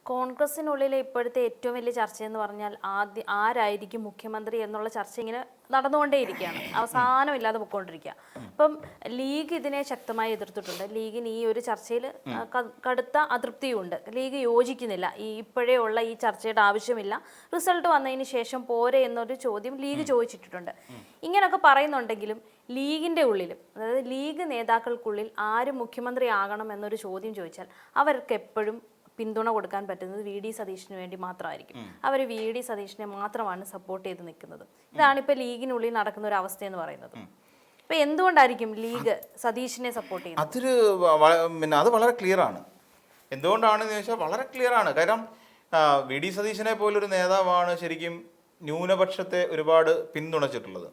കോൺഗ്രസിനുള്ളിലെ ഇപ്പോഴത്തെ ഏറ്റവും വലിയ ചർച്ചയെന്ന് പറഞ്ഞാൽ ആരായിരിക്കും മുഖ്യമന്ത്രി എന്നുള്ള ചർച്ച ഇങ്ങനെ നടന്നുകൊണ്ടേയിരിക്കുകയാണ്, അവസാനമില്ലാതെ പൊയ്ക്കൊണ്ടിരിക്കുക. അപ്പം ലീഗ് ഇതിനെ ശക്തമായി എതിർത്തിട്ടുണ്ട്. ലീഗിന് ഈ ഒരു ചർച്ചയിൽ കടുത്ത അതൃപ്തിയുണ്ട്. ലീഗ് യോജിക്കുന്നില്ല, ഇപ്പോഴേ ഉള്ള ഈ ചർച്ചയുടെ ആവശ്യമില്ല, റിസൾട്ട് വന്നതിന് ശേഷം പോരെ എന്നൊരു ചോദ്യം ലീഗ് ചോദിച്ചിട്ടുണ്ട്. ഇങ്ങനെയൊക്കെ പറയുന്നുണ്ടെങ്കിലും ലീഗിൻ്റെ ഉള്ളിലും, അതായത് ലീഗ് നേതാക്കൾക്കുള്ളിൽ ആര് മുഖ്യമന്ത്രി ആകണം എന്നൊരു ചോദ്യം ചോദിച്ചാൽ അവർക്ക് എപ്പോഴും പിന്തുണ കൊടുക്കാൻ പറ്റുന്നത് വി ഡി സതീഷിന് വേണ്ടി മാത്രമായിരിക്കും. അവർ വി ഡി സതീഷിനെ മാത്രമാണ് സപ്പോർട്ട് ചെയ്ത് നിൽക്കുന്നത്. ഇതാണ് ഇപ്പോൾ ലീഗിനുള്ളിൽ നടക്കുന്ന ഒരു അവസ്ഥ എന്ന് പറയുന്നത്. ഇപ്പൊ എന്തുകൊണ്ടായിരിക്കും ലീഗ് സതീഷിനെ സപ്പോർട്ട് ചെയ്യുന്നത്? അത് വളരെ ക്ലിയർ ആണ്. എന്തുകൊണ്ടാണെന്ന് ചോദിച്ചാൽ വളരെ ക്ലിയർ ആണ്. കാരണം വി ഡി സതീഷിനെ പോലൊരു നേതാവാണ് ശരിക്കും ന്യൂനപക്ഷത്തെ ഒരുപാട് പിന്തുണച്ചിട്ടുള്ളത്.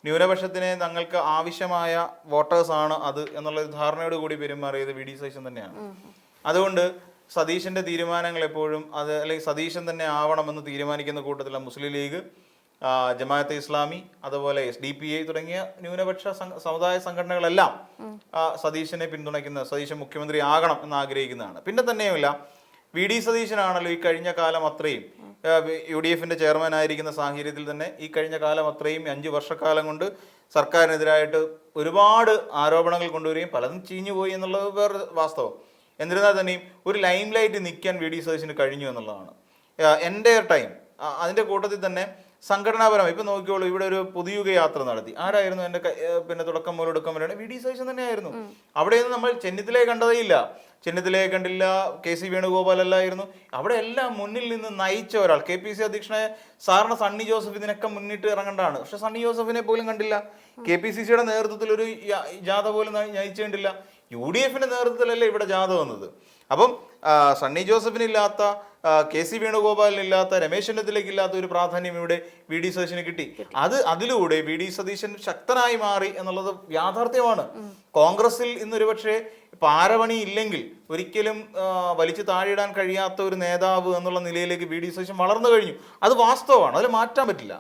ന്യൂനപക്ഷത്തിന് തങ്ങൾക്ക് ആവശ്യമായ വോട്ടേഴ്സാണ് അത് എന്നുള്ള ധാരണയോട് കൂടി പെരുമാറിയത് വി ഡി സതീശൻ തന്നെയാണ്. അതുകൊണ്ട് സതീശന്റെ തീരുമാനങ്ങൾ എപ്പോഴും അത് അല്ലെങ്കിൽ സതീശൻ തന്നെ ആവണമെന്ന് തീരുമാനിക്കുന്ന കൂട്ടത്തിലുള്ള മുസ്ലിം ലീഗ്, ജമാഅത്തെ ഇസ്ലാമി, അതുപോലെ SDPI തുടങ്ങിയ ന്യൂനപക്ഷ സമുദായ സംഘടനകളെല്ലാം സതീശനെ പിന്തുണയ്ക്കുന്ന, സതീശൻ മുഖ്യമന്ത്രി ആകണം എന്ന് ആഗ്രഹിക്കുന്നതാണ്. പിന്നെ തന്നെയുമില്ല, വി ഡി സതീശനാണല്ലോ ഈ കഴിഞ്ഞ കാലം അത്രയും UDF ചെയർമാൻ ആയിരിക്കുന്ന സാഹചര്യത്തിൽ തന്നെ ഈ കഴിഞ്ഞ കാലം അത്രയും 5 വർഷക്കാലം കൊണ്ട് സർക്കാരിനെതിരായിട്ട് ഒരുപാട് ആരോപണങ്ങൾ കൊണ്ടുവരികയും പലതും ചീഞ്ഞുപോയി എന്നുള്ളത് വേറെ വാസ്തവം. എന്നിരുന്നാൽ തന്നെയും ഒരു ലൈം ലൈറ്റ് നിൽക്കാൻ വി ഡി സതീശന് കഴിഞ്ഞു എന്നുള്ളതാണ്. എൻ്റെ ടൈം അതിൻ്റെ കൂട്ടത്തിൽ തന്നെ സംഘടനാപരമായി ഇപ്പം നോക്കിയോളൂ, ഇവിടെ ഒരു പുതുയുഗ യാത്ര നടത്തി. ആരായിരുന്നു എൻ്റെ പിന്നെ തുടക്കം മുതൽ ഒടുക്കം വരെയാണ് വി ഡി സതീശൻ തന്നെയായിരുന്നു. അവിടെയൊന്നും നമ്മൾ ചെന്നിത്തലയെ കണ്ടതേയില്ല, ചെന്നിത്തലയെ കണ്ടില്ല, KC വേണുഗോപാൽ അല്ലായിരുന്നു. അവിടെ എല്ലാം മുന്നിൽ നിന്ന് നയിച്ച ഒരാൾ, KPC അധ്യക്ഷനായ സാറിന് സണ്ണി ജോസഫ് ഇതിനൊക്കെ മുന്നിട്ട് ഇറങ്ങേണ്ടതാണ്. പക്ഷെ സണ്ണി ജോസഫിനെ പോലും കണ്ടില്ല. KPCCയുടെ നേതൃത്വത്തിൽ ഒരു ജാഥ പോലും നയിച്ചേണ്ടില്ല. UDF നേതൃത്വത്തിലല്ലേ ഇവിടെ ജാഥ വന്നത്. അപ്പം സണ്ണി ജോസഫിനില്ലാത്ത, KC വേണുഗോപാലിനില്ലാത്ത, രമേശ് ചെന്നിത്തലയ്ക്കില്ലാത്ത ഒരു പ്രാധാന്യം ഇവിടെ വി ഡി സതീശന് കിട്ടി. അതിലൂടെ വി ഡി സതീശൻ ശക്തനായി മാറി എന്നുള്ളത് യാഥാർത്ഥ്യമാണ്. കോൺഗ്രസിൽ ഇന്നൊരു പക്ഷേ പാരവണി ഇല്ലെങ്കിൽ ഒരിക്കലും വലിച്ചു താഴെയിടാൻ കഴിയാത്ത ഒരു നേതാവ് എന്നുള്ള നിലയിലേക്ക് വി ഡി സതീശൻ വളർന്നു കഴിഞ്ഞു. അത് വാസ്തവമാണ്, അതിൽ മാറ്റാൻ പറ്റില്ല.